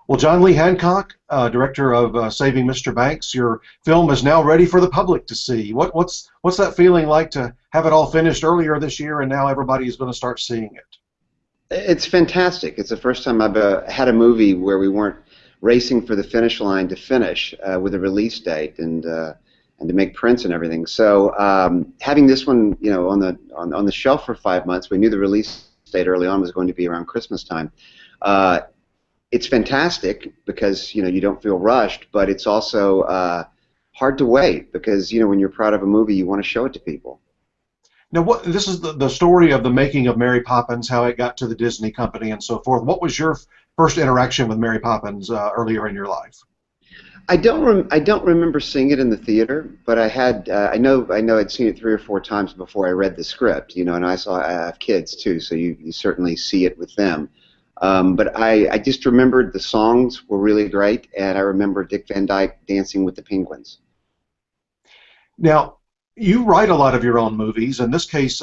Well, John Lee Hancock, director of Saving Mr. Banks, your film is now ready for the public to see. What's that feeling like to have it all finished earlier this year and now everybody is going to start seeing it? It's fantastic. It's the first time I've had a movie where we weren't racing for the finish line to finish with a release date and to make prints and everything. So having this one, on the shelf for 5 months, we knew the release date early on was going to be around Christmas time. It's fantastic because you don't feel rushed, but it's also hard to wait because when you're proud of a movie, you want to show it to people. Now, this is the story of the making of Mary Poppins, how it got to the Disney company and so forth. What was your first interaction with Mary Poppins earlier in your life? I don't remember seeing it in the theater, but I know I'd seen it 3 or 4 times before I read the script, and I have kids too, so you certainly see it with them. But I just remembered the songs were really great, and I remember Dick Van Dyke dancing with the penguins. Now, you write a lot of your own movies. In this case,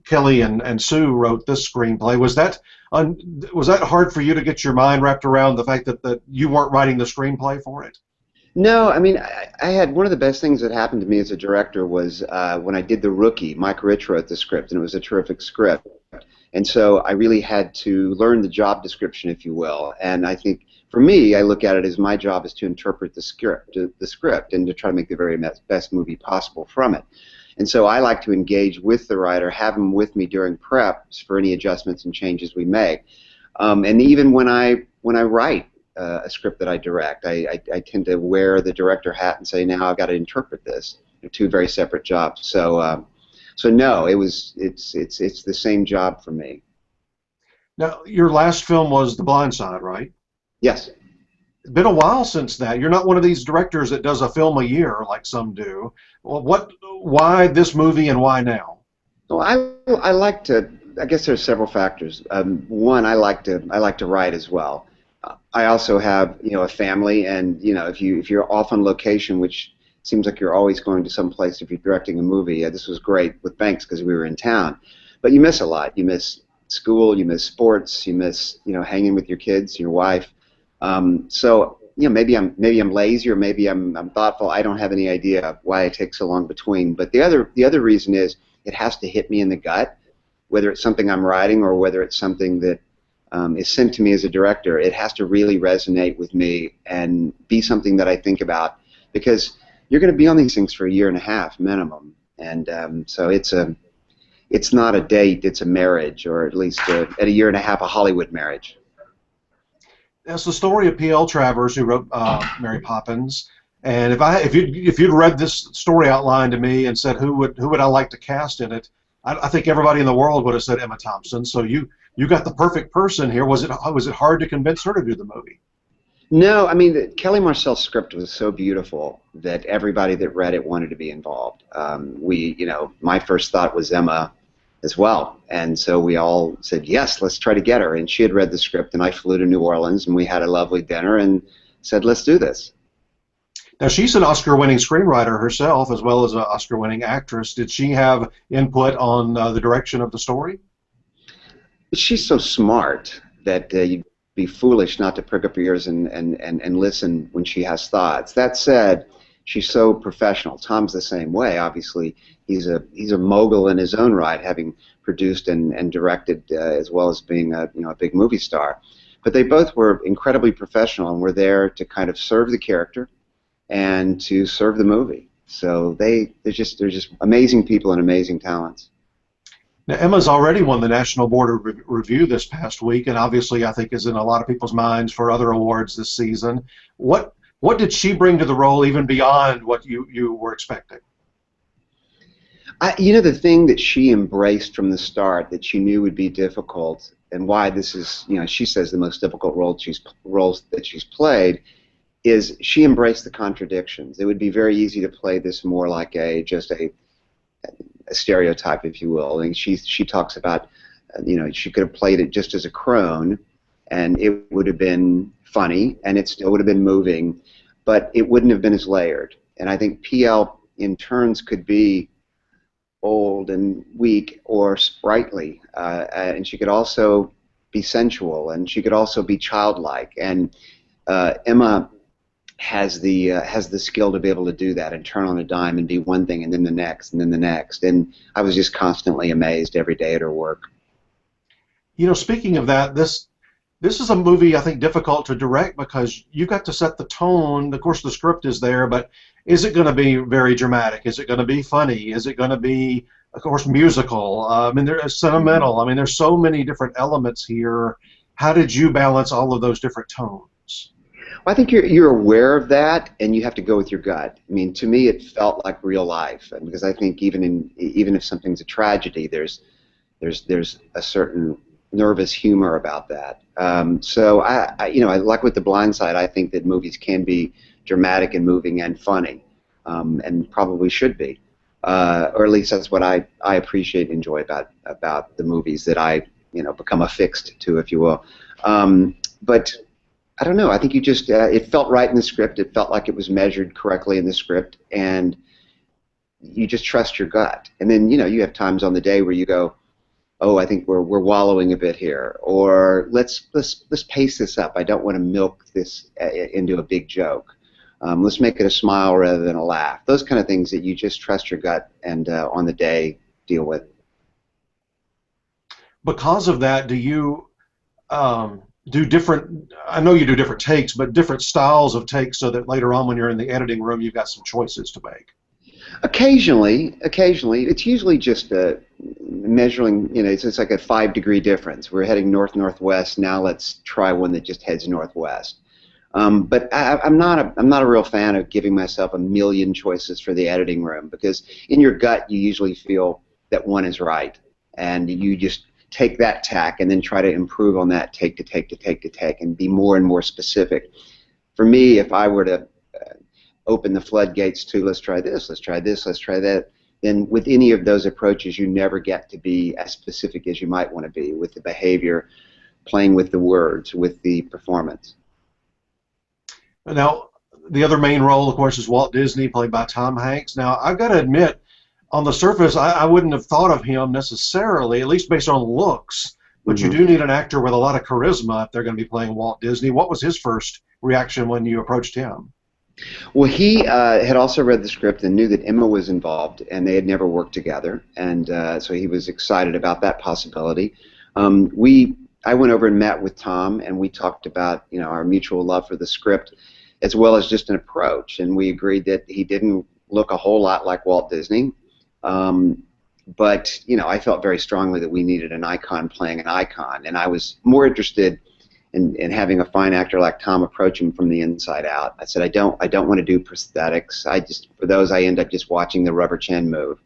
Kelly and Sue wrote this screenplay. Was that hard for you to get your mind wrapped around the fact that you weren't writing the screenplay for it? No, I mean, I had one of the best things that happened to me as a director was when I did The Rookie. Mike Rich wrote the script, and it was a terrific script. And so I really had to learn the job description, if you will. And I think for me, I look at it as my job is to interpret the script, and to try to make the very best movie possible from it. And so I like to engage with the writer, have him with me during preps for any adjustments and changes we make. And even when I write a script that I direct, I tend to wear the director hat and say, now I've got to interpret this. They're two very separate jobs. So no, it's the same job for me. Now, your last film was The Blind Side, right? Yes. It's been a while since that. You're not one of these directors that does a film a year like some do. Well, why this movie and why now? Well, I like to. I guess there's several factors. One, I like to write as well. I also have a family, and if you're off on location, which seems like you're always going to some place if you're directing a movie. This was great with Banks because we were in town, but you miss a lot. You miss school, you miss sports, you miss hanging with your kids, your wife. So maybe I'm lazy, or maybe I'm thoughtful. I don't have any idea why it takes so long between. But the other reason is it has to hit me in the gut, whether it's something I'm writing or whether it's something that is sent to me as a director. It has to really resonate with me and be something that I think about, because you're going to be on these things for 1.5 years minimum, and so it's not a date, it's a marriage, or at least at 1.5 years a Hollywood marriage. That's the story of P.L. Travers, who wrote Mary Poppins. And if you'd read this story outlined to me and said who would I like to cast in it, I think everybody in the world would have said Emma Thompson. So you got the perfect person here. Was it hard to convince her to do the movie? No, I mean, Kelly Marcel's script was so beautiful that everybody that read it wanted to be involved. My first thought was Emma as well, and so we all said, yes, let's try to get her. And she had read the script, and I flew to New Orleans, and we had a lovely dinner and said, let's do this. Now, she's an Oscar-winning screenwriter herself, as well as an Oscar-winning actress. Did she have input on the direction of the story? She's so smart that you'd be foolish not to prick up your ears and listen when she has thoughts. That said, she's so professional. Tom's the same way. Obviously, he's a mogul in his own right, having produced and directed as well as being a big movie star. But they both were incredibly professional and were there to kind of serve the character and to serve the movie. So they're just amazing people and amazing talents. Now, Emma's already won the National Board of Review this past week, and obviously I think is in a lot of people's minds for other awards this season. What did she bring to the role even beyond what you were expecting? The thing that she embraced from the start that she knew would be difficult, and why this is, she says the most difficult roles that she's played, is she embraced the contradictions. It would be very easy to play this more like just a stereotype, if you will. And she talks about, she could have played it just as a crone, and it would have been funny, and it still would have been moving, but it wouldn't have been as layered. And I think PL in turns could be old and weak or sprightly, and she could also be sensual, and she could also be childlike. And Emma has the skill to be able to do that and turn on a dime and be one thing and then the next and then the next. And I was just constantly amazed every day at her work. You know, speaking of that, this is a movie I think difficult to direct because you got to set the tone. Of course, the script is there, but is it going to be very dramatic? Is it going to be funny? Is it going to be, of course, musical? I mean, there's sentimental. I mean, there's so many different elements here. How did you balance all of those different tones? Well, I think you're aware of that, and you have to go with your gut. I mean, to me, it felt like real life, and because I think even if something's a tragedy, there's a certain nervous humor about that. So I like with The Blind Side, I think that movies can be dramatic and moving and funny, and probably should be, or at least that's what I appreciate and enjoy about the movies that I become affixed to, if you will. But I don't know. I think you just it felt right in the script. It felt like it was measured correctly in the script, and you just trust your gut. And then you have times on the day where you go, oh, I think we're wallowing a bit here, or let's pace this up. I don't want to milk this into a big joke. Let's make it a smile rather than a laugh. Those kind of things that you just trust your gut and on the day deal with. Because of that, do you do different? I know you do different takes, but different styles of takes, so that later on when you're in the editing room, you've got some choices to make. Occasionally, it's usually just measuring. It's like a 5-degree difference. We're heading north-northwest. Now let's try one that just heads northwest. But I'm not a real fan of giving myself a million choices for the editing room, because in your gut you usually feel that one is right, and you just take that tack and then try to improve on that take to take to take to take and be more and more specific. For me, if I were to open the floodgates to let's try this, let's try this, let's try that, then with any of those approaches you never get to be as specific as you might want to be with the behavior, playing with the words, with the performance. Now, the other main role, of course, is Walt Disney, played by Tom Hanks. Now, I've got to admit, on the surface, I wouldn't have thought of him necessarily, at least based on looks, but you do need an actor with a lot of charisma if they're going to be playing Walt Disney. What was his first reaction when you approached him? Well, he had also read the script and knew that Emma was involved, and they had never worked together, and so he was excited about that possibility. I went over and met with Tom, and we talked about our mutual love for the script, as well as just an approach, and we agreed that he didn't look a whole lot like Walt Disney, but I felt very strongly that we needed an icon playing an icon, and I was more interested in having a fine actor like Tom approach him from the inside out. I said, I don't want to do prosthetics. For those, I end up just watching the rubber chin move.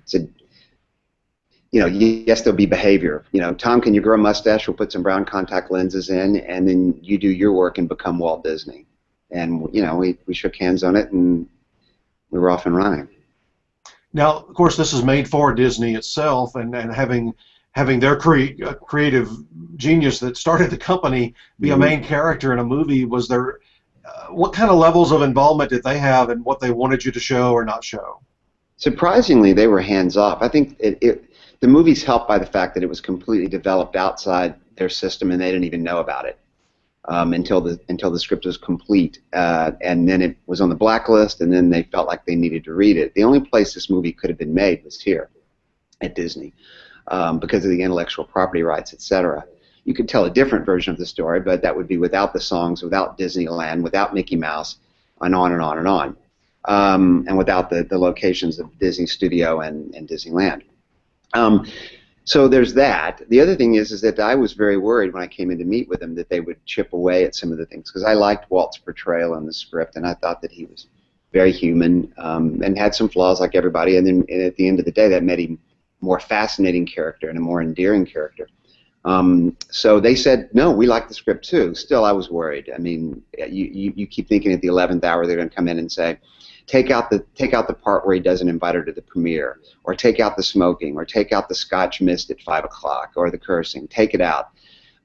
Said, yes, there'll be behavior. Tom, can you grow a mustache? We'll put some brown contact lenses in, and then you do your work and become Walt Disney. And we shook hands on it, and we were off and running. Now, of course, this is made for Disney itself, and having their creative genius that started the company be a main character in a movie, was there what kind of levels of involvement did they have in what they wanted you to show or not show? Surprisingly, they were hands off. I think the movie's helped by the fact that it was completely developed outside their system, and they didn't even know about it until the script was complete, and then it was on the blacklist, and then they felt like they needed to read it. The only place this movie could have been made was here at Disney. Because of the intellectual property rights, etc. You could tell a different version of the story, but that would be without the songs, without Disneyland, without Mickey Mouse, and on and on and on, and without the locations of Disney Studio and Disneyland. So there's that. The other thing is that I was very worried when I came in to meet with them that they would chip away at some of the things, because I liked Walt's portrayal in the script, and I thought that he was very human and had some flaws like everybody, and then at the end of the day that made him more fascinating character and a more endearing character. So they said, no, we like the script too. Still, I was worried. I mean, you keep thinking at the 11th hour they're going to come in and say, take out the part where he doesn't invite her to the premiere, or take out the smoking, or take out the Scotch mist at 5 o'clock, or the cursing. Take it out.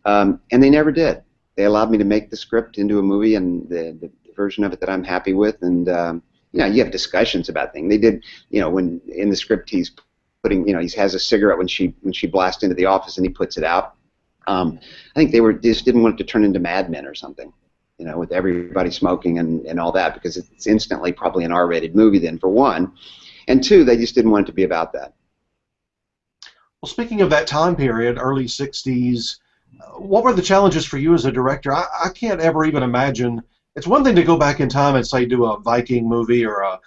And they never did. They allowed me to make the script into a movie, and the version of it that I'm happy with. And you have discussions about things. They did, when in the script he's putting, he has a cigarette when she blasts into the office, and he puts it out. I think they just didn't want it to turn into Mad Men or something, with everybody smoking and all that, because it's instantly probably an R-rated movie then, for one, and two, they just didn't want it to be about that. Well, speaking of that time period, early 60s, what were the challenges for you as a director? I can't ever even imagine. It's one thing to go back in time and say do a Viking movie or a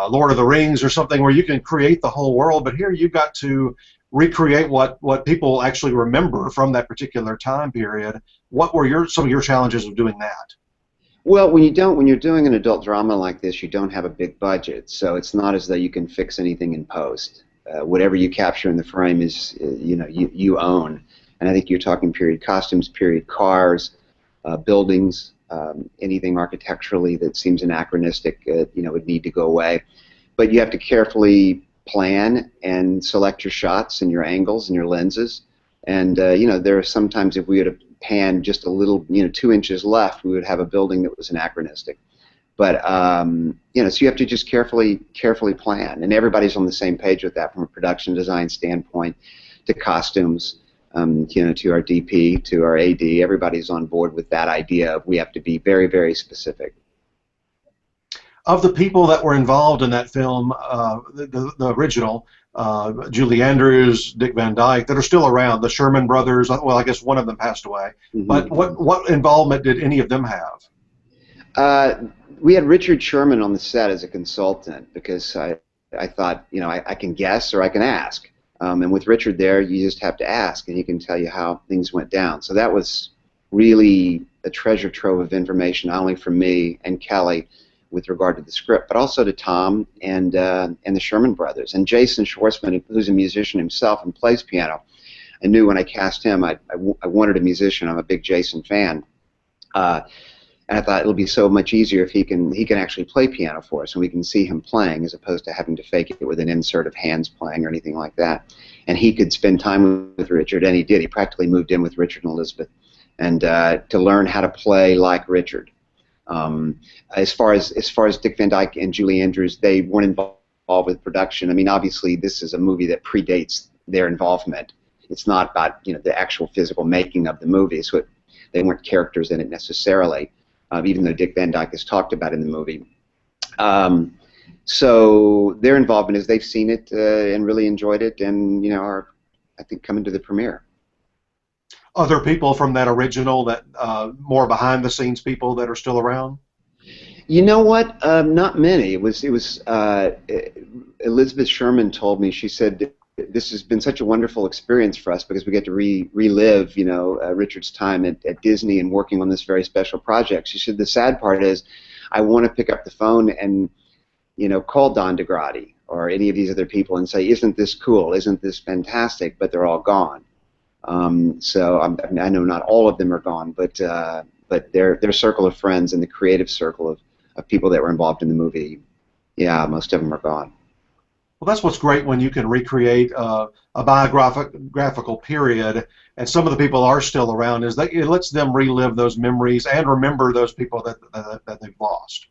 Lord of the Rings or something where you can create the whole world, but here you've got to recreate what people actually remember from that particular time period. What were some of your challenges of doing that? Well, when you're doing an adult drama like this, you don't have a big budget, so it's not as though you can fix anything in post. Whatever you capture in the frame is, you own. And I think you're talking period costumes, period cars, buildings, anything architecturally that seems anachronistic, would need to go away. But you have to carefully plan and select your shots and your angles and your lenses. And there are sometimes, if we would have panned just a little, 2 inches left, we would have a building that was anachronistic. But so you have to just carefully plan, and everybody's on the same page with that, from a production design standpoint to costumes, to our DP, to our AD. Everybody's on board with that idea of we have to be very, very specific. Of the people that were involved in that film, the original, Julie Andrews, Dick Van Dyke, that are still around, the Sherman brothers, well, I guess one of them passed away, but what involvement did any of them have? We had Richard Sherman on the set as a consultant, because I thought, I can guess or I can ask. And with Richard there, you just have to ask, and he can tell you how things went down. So that was really a treasure trove of information, not only from me and Kelly with regard to the script, but also to Tom and the Sherman brothers. And Jason Schwartzman, who's a musician himself and plays piano, I knew when I cast him, I wanted a musician. I'm a big Jason fan. And I thought it'll be so much easier if he can actually play piano for us, and we can see him playing, as opposed to having to fake it with an insert of hands playing or anything like that. And he could spend time with Richard, and he did. He practically moved in with Richard and Elizabeth, and to learn how to play like Richard. As far as Dick Van Dyke and Julie Andrews, they weren't involved with production. I mean, obviously, this is a movie that predates their involvement. It's not about the actual physical making of the movie, so they weren't characters in it necessarily. Even though Dick Van Dyke is talked about in the movie. So their involvement is they've seen it and really enjoyed it, and are, I think, coming to the premiere. Other people from that original, that more behind the scenes people that are still around? You know what? Not many. It was Elizabeth Sherman told me. She said, this has been such a wonderful experience for us, because we get to relive, Richard's time at Disney and working on this very special project. She said the sad part is, I want to pick up the phone and, call Don DeGrady or any of these other people and say, isn't this cool? Isn't this fantastic? But they're all gone. So I know not all of them are gone, but their circle of friends and the creative circle of people that were involved in the movie, yeah, most of them are gone. Well, that's what's great when you can recreate a biographical period, and some of the people are still around, is that it lets them relive those memories and remember those people that they've lost.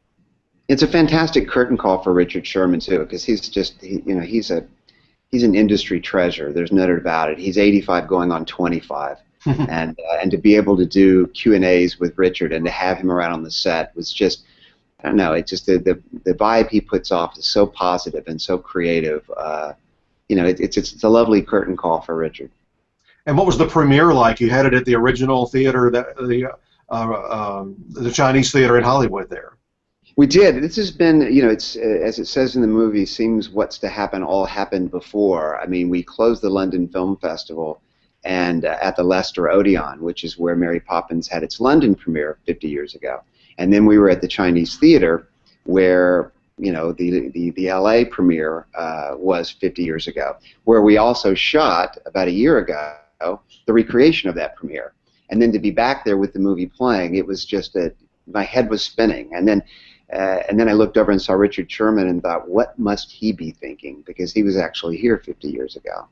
It's a fantastic curtain call for Richard Sherman too, because he's just he's an industry treasure. There's no doubt about it. He's 85 going on 25, and to be able to do Q&As with Richard and to have him around on the set was just, I don't know, it's just the vibe he puts off is so positive and so creative. It's a lovely curtain call for Richard. And what was the premiere like? You had it at the original theater, the Chinese theater in Hollywood there. We did. This has been, it's as it says in the movie, seems what's to happen all happened before. I mean, we closed the London Film Festival and at the Leicester Odeon, which is where Mary Poppins had its London premiere 50 years ago. And then we were at the Chinese Theater, where the LA premiere was 50 years ago, where we also shot about a year ago the recreation of that premiere. And then to be back there with the movie playing, it was just my head was spinning. And then I looked over and saw Richard Sherman and thought, what must he be thinking? Because he was actually here 50 years ago.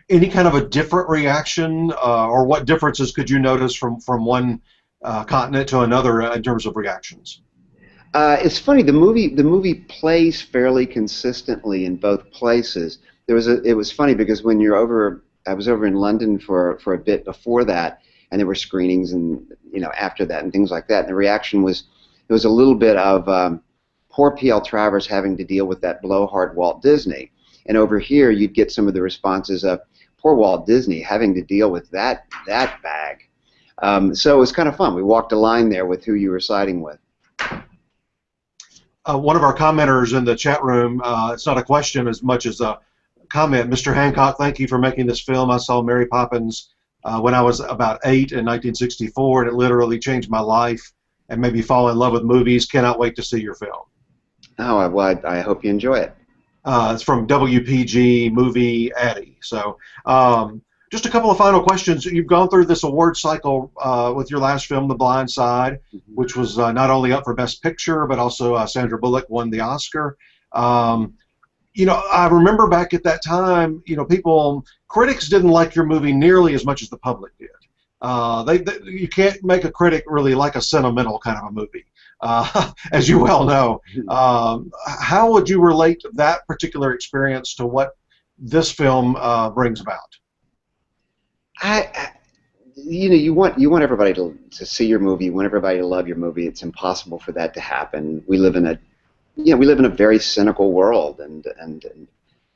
Any kind of a different reaction, or what differences could you notice from one continent to another in terms of reactions? It's funny. The movie plays fairly consistently in both places. It was funny because when you're over I was over in London for a bit before that, and there were screenings and after that and things like that. And the reaction was there was a little bit of poor P.L. Travers having to deal with that blowhard Walt Disney, and over here you'd get some of the responses of poor Walt Disney having to deal with that bag. So it was kind of fun. We walked a line there with who you were siding with. One of our commenters in the chat room, it's not a question as much as a comment. Mr. Hancock, thank you for making this film. I saw Mary Poppins when I was about 8 in 1964, and it literally changed my life and made me fall in love with movies. Cannot wait to see your film. Oh, well, I hope you enjoy it. It's from WPG Movie Addy. So just a couple of final questions. You've gone through this award cycle with your last film, The Blind Side, which was not only up for Best Picture, but also Sandra Bullock won the Oscar. I remember back at that time, critics didn't like your movie nearly as much as the public did. You can't make a critic really like a sentimental kind of a movie, as you well know. How would you relate that particular experience to what this film brings about? You want everybody to see your movie. You want everybody to love your movie. It's impossible for that to happen. We live in a very cynical world, and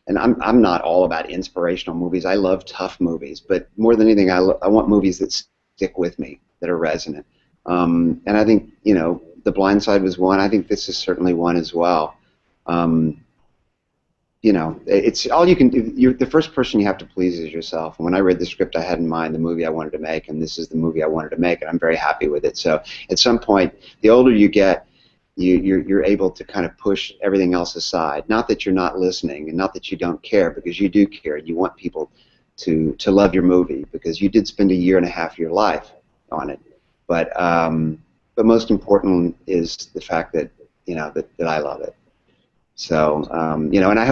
I'm not all about inspirational movies. I love tough movies, but more than anything, I want movies that stick with me, that are resonant. And I think The Blind Side was one. I think this is certainly one as well. It's all you can do. The first person you have to please is yourself. And when I read the script, I had in mind the movie I wanted to make, and this is the movie I wanted to make, and I'm very happy with it. So at some point, the older you get, you're able to kind of push everything else aside. Not that you're not listening, and not that you don't care, because you do care. You want people to love your movie, because you did spend a year and a half of your life on it. But most important is the fact that that I love it. So and I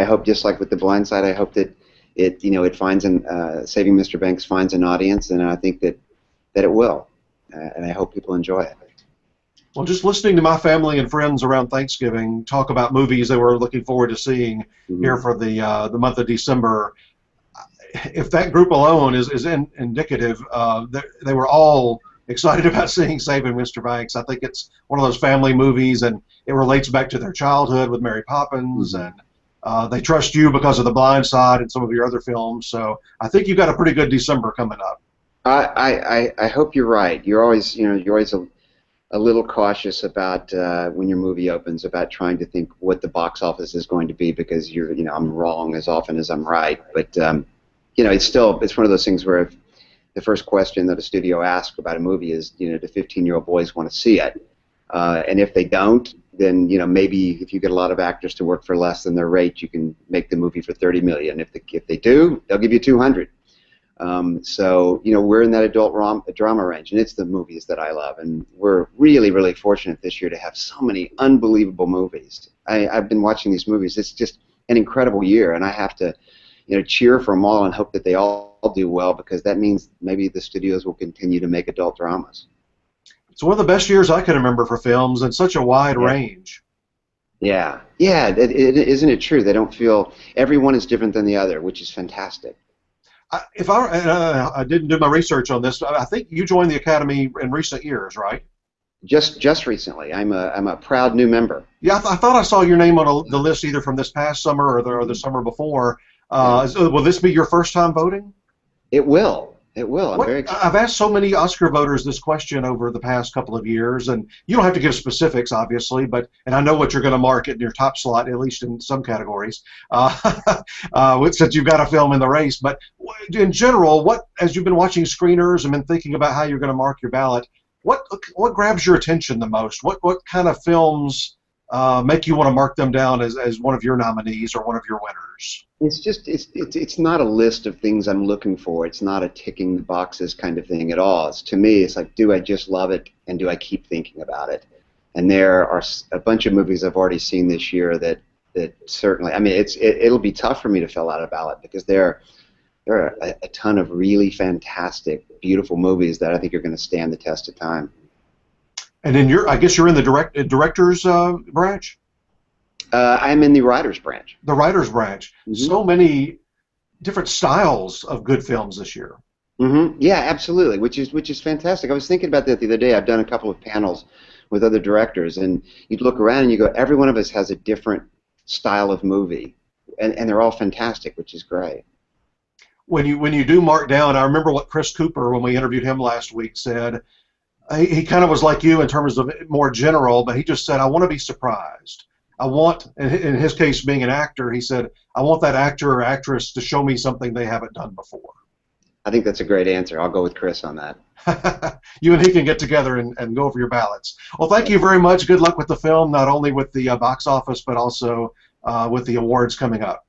hope just like with The Blind Side, I hope that it finds Saving Mr. Banks finds an audience, and I think that it will, and I hope people enjoy it. Well, just listening to my family and friends around Thanksgiving talk about movies they were looking forward to seeing here for the month of December, if that group alone is indicative, they were all excited about seeing Saving Mr. Banks. I think it's one of those family movies, and it relates back to their childhood with Mary Poppins, and they trust you because of The Blind Side and some of your other films. So I think you've got a pretty good December coming up. I hope you're right. You're always a little cautious about when your movie opens, about trying to think what the box office is going to be, because I'm wrong as often as I'm right. But it's one of those things where if the first question that a studio asks about a movie is, do 15-year-old boys want to see it? And if they don't, then maybe if you get a lot of actors to work for less than their rate, you can make the movie for $30 million. If they do, they'll give you $200. So we're in that adult drama range, and it's the movies that I love, and we're really, really fortunate this year to have so many unbelievable movies. I've been watching these movies. It's just an incredible year, and I have to cheer for them all and hope that they all do well, because that means maybe the studios will continue to make adult dramas. It's one of the best years I can remember for films, and such a wide range. Yeah, isn't it true? They don't feel, everyone is different than the other, which is fantastic. I didn't do my research on this, but I think you joined the Academy in recent years, right? Just recently. I'm a proud new member. Yeah, I thought I saw your name on the list either from this past summer or the summer before. Will this be your first time voting? It will. I'm very excited. I've asked so many Oscar voters this question over the past couple of years, and you don't have to give specifics, obviously, and I know what you're going to mark in your top slot, at least in some categories, since you've got a film in the race. But in general, as you've been watching screeners and been thinking about how you're going to mark your ballot, what grabs your attention the most? What kind of films make you want to mark them down as one of your nominees or one of your winners? It's not a list of things I'm looking for. It's not a ticking the boxes kind of thing at all. To me, it's like, do I just love it, and do I keep thinking about it? And there are a bunch of movies I've already seen this year that certainly, I mean, it'll be tough for me to fill out a ballot, because there are a ton of really fantastic, beautiful movies that I think are going to stand the test of time. And I guess you're in the director's branch? I'm in the writer's branch. The writer's branch. Mm-hmm. So many different styles of good films this year. Yeah, absolutely, which is fantastic. I was thinking about that the other day. I've done a couple of panels with other directors, and you'd look around and you go, every one of us has a different style of movie, and they're all fantastic, which is great. When you do mark down, I remember what Chris Cooper, when we interviewed him last week, said. He kind of was like you in terms of more general, but he just said, I want to be surprised. I want, in his case being an actor, he said, I want that actor or actress to show me something they haven't done before. I think that's a great answer. I'll go with Chris on that. You and he can get together and go over your ballots. Well, thank you very much. Good luck with the film, not only with the box office, but also with the awards coming up.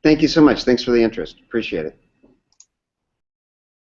Thank you so much. Thanks for the interest. Appreciate it.